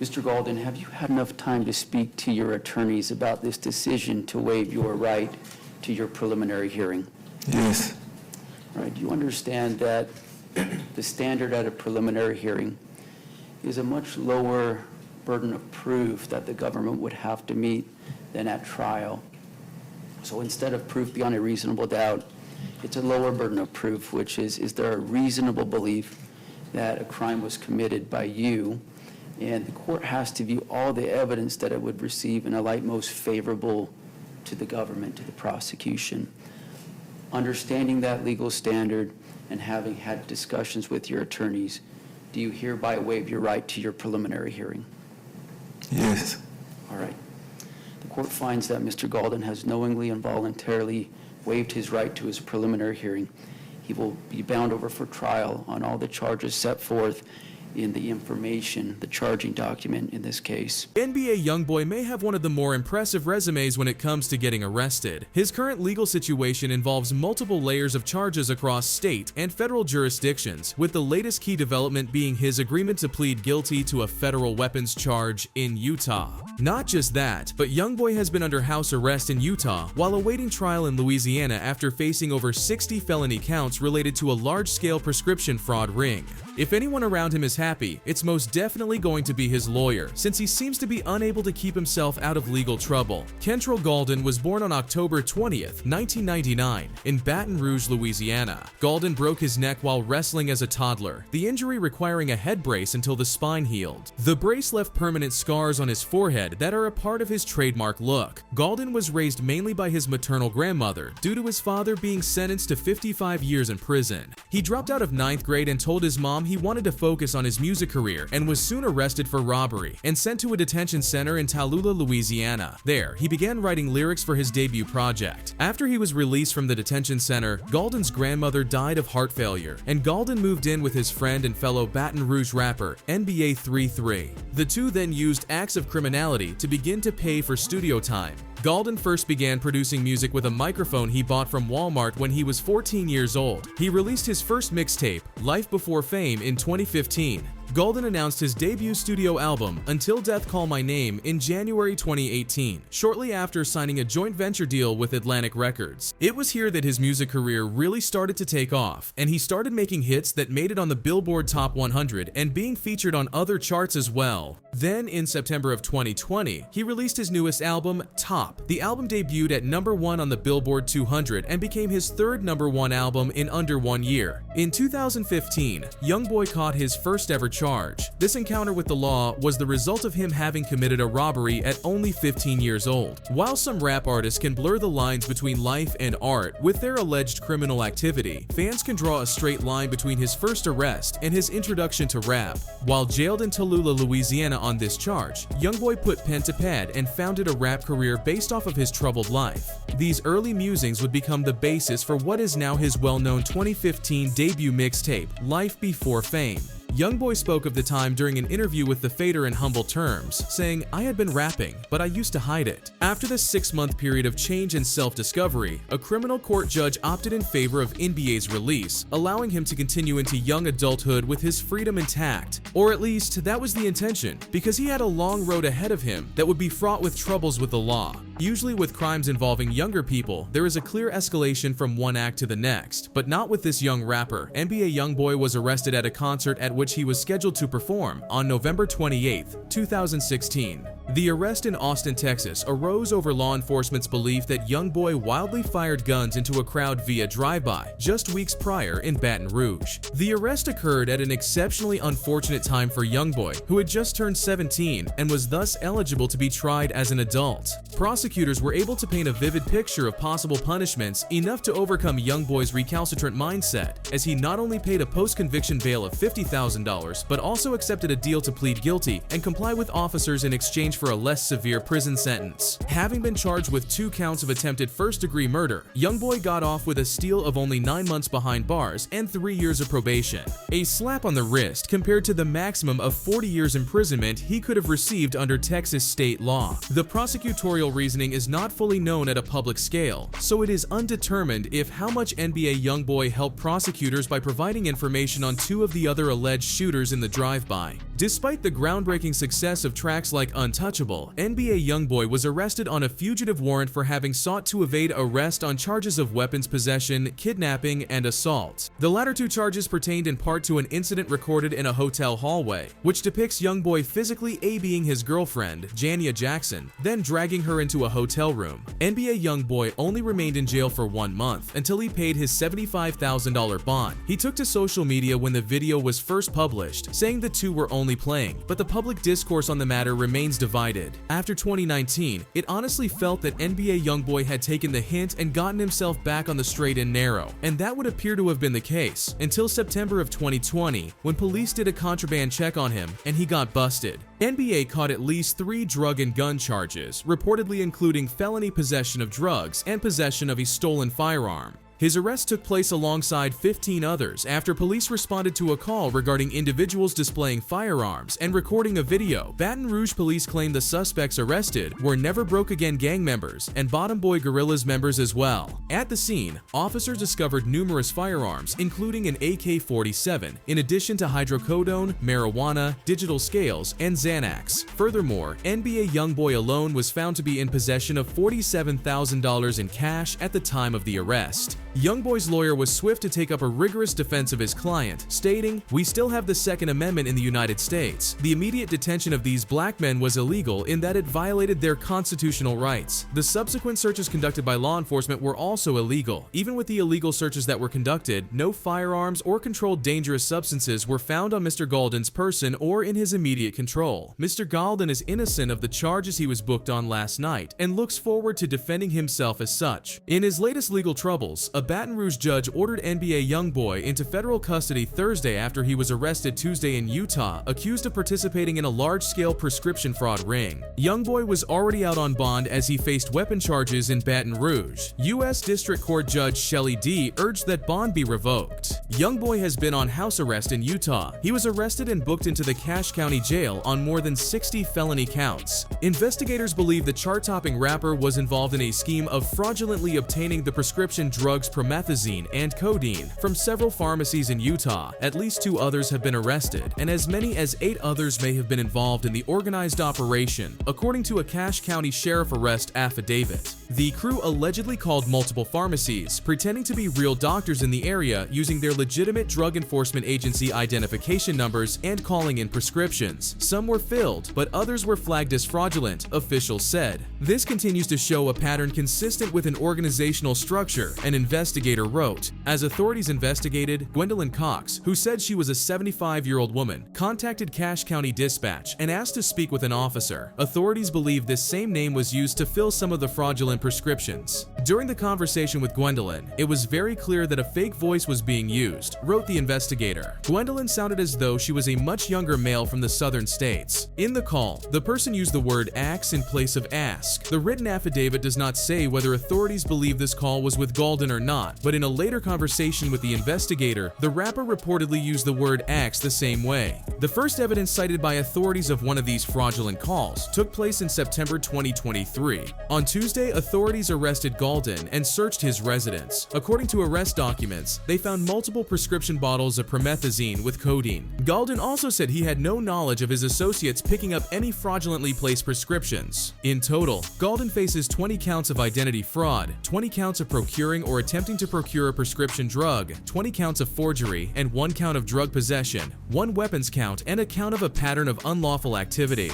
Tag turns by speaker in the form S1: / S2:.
S1: Mr. Golden, have you had enough time to speak to your attorneys about this decision to waive your right to your preliminary hearing?
S2: Yes.
S1: All right, do you understand that the standard at a preliminary hearing is a much lower burden of proof that the government would have to meet than at trial? So instead of proof beyond a reasonable doubt, it's a lower burden of proof, which is there a reasonable belief that a crime was committed by you? And the court has to view all the evidence that it would receive in a light most favorable to the government, to the prosecution. Understanding that legal standard and having had discussions with your attorneys, do you hereby waive your right to your preliminary hearing?
S2: Yes.
S1: All right. The court finds that Mr. Golden has knowingly and voluntarily waived his right to his preliminary hearing. He will be bound over for trial on all the charges set forth in the information, the charging document in this case.
S3: NBA Youngboy may have one of the more impressive resumes when it comes to getting arrested. His current legal situation involves multiple layers of charges across state and federal jurisdictions, with the latest key development being his agreement to plead guilty to a federal weapons charge in Utah. Not just that, but Youngboy has been under house arrest in Utah while awaiting trial in Louisiana after facing over 60 felony counts related to a large-scale prescription fraud ring. If anyone around him is happy, it's most definitely going to be his lawyer, since he seems to be unable to keep himself out of legal trouble. Kentrell Golden was born on October 20th, 1999, in Baton Rouge, Louisiana. Golden broke his neck while wrestling as a toddler, the injury requiring a head brace until the spine healed. The brace left permanent scars on his forehead that are a part of his trademark look. Golden was raised mainly by his maternal grandmother, due to his father being sentenced to 55 years in prison. He dropped out of 9th grade and told his mom he wanted to focus on his music career and was soon arrested for robbery and sent to a detention center in Tallulah, Louisiana. There, he began writing lyrics for his debut project. After he was released from the detention center, Golden's grandmother died of heart failure, and Golden moved in with his friend and fellow Baton Rouge rapper, NBA 33. The two then used acts of criminality to begin to pay for studio time. Golden first began producing music with a microphone he bought from Walmart when he was 14 years old. He released his first mixtape, Life Before Fame, in 2015. Golden announced his debut studio album, Until Death Call My Name, in January 2018, shortly after signing a joint venture deal with Atlantic Records. It was here that his music career really started to take off, and he started making hits that made it on the Billboard Top 100 and being featured on other charts as well. Then, in September of 2020, he released his newest album, Top. The album debuted at #1 on the Billboard 200 and became his third #1 album in under 1 year. In 2015, Youngboy caught his first ever charge. This encounter with the law was the result of him having committed a robbery at only 15 years old. While some rap artists can blur the lines between life and art with their alleged criminal activity, fans can draw a straight line between his first arrest and his introduction to rap. While jailed in Tallulah, Louisiana on this charge, Youngboy put pen to pad and founded a rap career based off of his troubled life. These early musings would become the basis for what is now his well-known 2015 debut mixtape, Life Before Fame. Youngboy spoke of the time during an interview with The Fader in humble terms, saying, "I had been rapping, but I used to hide it." After the 6-month period of change and self-discovery, a criminal court judge opted in favor of NBA's release, allowing him to continue into young adulthood with his freedom intact. Or at least, that was the intention, because he had a long road ahead of him that would be fraught with troubles with the law. Usually with crimes involving younger people, there is a clear escalation from one act to the next, but not with this young rapper. NBA Youngboy was arrested at a concert at which he was scheduled to perform on November 28, 2016. The arrest in Austin, Texas arose over law enforcement's belief that Youngboy wildly fired guns into a crowd via drive-by just weeks prior in Baton Rouge. The arrest occurred at an exceptionally unfortunate time for Youngboy, who had just turned 17 and was thus eligible to be tried as an adult. Prosecutors were able to paint a vivid picture of possible punishments enough to overcome Youngboy's recalcitrant mindset, as he not only paid a post-conviction bail of $50,000, but also accepted a deal to plead guilty and comply with officers in exchange for a less severe prison sentence. Having been charged with 2 counts of attempted first-degree murder, Youngboy got off with a steal of only 9 months behind bars and 3 years of probation. A slap on the wrist compared to the maximum of 40 years imprisonment he could have received under Texas state law. The prosecutorial financial reasoning is not fully known at a public scale, so it is undetermined if how much NBA Youngboy helped prosecutors by providing information on two of the other alleged shooters in the drive-by. Despite the groundbreaking success of tracks like Untouchable, NBA Youngboy was arrested on a fugitive warrant for having sought to evade arrest on charges of weapons possession, kidnapping, and assault. The latter two charges pertained in part to an incident recorded in a hotel hallway, which depicts Youngboy physically ABing his girlfriend, Jania Jackson, then dragging her into a hotel room. NBA Youngboy only remained in jail for 1 month until he paid his $75,000 bond. He took to social media when the video was first published, saying the two were only playing, but the public discourse on the matter remains divided. After 2019, it honestly felt that NBA Youngboy had taken the hint and gotten himself back on the straight and narrow, and that would appear to have been the case until September of 2020, when police did a contraband check on him and he got busted. NBA caught at least 3 drug and gun charges, reportedly including felony possession of drugs and possession of a stolen firearm. His arrest took place alongside 15 others after police responded to a call regarding individuals displaying firearms and recording a video. Baton Rouge police claimed the suspects arrested were Never Broke Again gang members and Bottom Boy Guerrillas members as well. At the scene, officers discovered numerous firearms, including an AK-47, in addition to hydrocodone, marijuana, digital scales, and Xanax. Furthermore, NBA Youngboy alone was found to be in possession of $47,000 in cash at the time of the arrest. Youngboy's lawyer was swift to take up a rigorous defense of his client, stating, "We still have the Second Amendment in the United States. The immediate detention of these black men was illegal in that it violated their constitutional rights. The subsequent searches conducted by law enforcement were also illegal. Even with the illegal searches that were conducted, no firearms or controlled dangerous substances were found on Mr. Gaulden's person or in his immediate control. Mr. Gaulden is innocent of the charges he was booked on last night and looks forward to defending himself as such." In his latest legal troubles, a Baton Rouge judge ordered NBA Youngboy into federal custody Thursday after he was arrested Tuesday in Utah, accused of participating in a large-scale prescription fraud ring. Youngboy was already out on bond as he faced weapon charges in Baton Rouge. U.S. District Court Judge Shelley D. urged that bond be revoked. Youngboy has been on house arrest in Utah. He was arrested and booked into the Cache County Jail on more than 60 felony counts. Investigators believe the chart-topping rapper was involved in a scheme of fraudulently obtaining the prescription drugs promethazine and codeine from several pharmacies in Utah. At least 2 others have been arrested, and as many as 8 others may have been involved in the organized operation, according to a Cache County Sheriff arrest affidavit. The crew allegedly called multiple pharmacies, pretending to be real doctors in the area using their legitimate Drug Enforcement Agency identification numbers and calling in prescriptions. Some were filled, but others were flagged as fraudulent, officials said. This continues to show a pattern consistent with an organizational structure, an investigator wrote. As authorities investigated, Gwendolyn Cox, who said she was a 75-year-old woman, contacted Cache County Dispatch and asked to speak with an officer. Authorities believe this same name was used to fill some of the fraudulent prescriptions. During the conversation with Gwendolyn, it was very clear that a fake voice was being used, wrote the investigator. Gwendolyn sounded as though she was a much younger male from the southern states. In the call, the person used the word ax in place of ask. The written affidavit does not say whether authorities believe this call was with Gaulden or not, but in a later conversation with the investigator, the rapper reportedly used the word ax the same way. The first evidence cited by authorities of one of these fraudulent calls took place in September 2023. On Tuesday, authorities arrested Gaulden and searched his residence. According to arrest documents, they found multiple prescription bottles of promethazine with codeine. Gaulden also said he had no knowledge of his associates picking up any fraudulently placed prescriptions. In total, Gaulden faces 20 counts of identity fraud, 20 counts of procuring or attempting to procure a prescription drug, 20 counts of forgery, and 1 count of drug possession, 1 weapons count, and a count of a pattern of unlawful activity.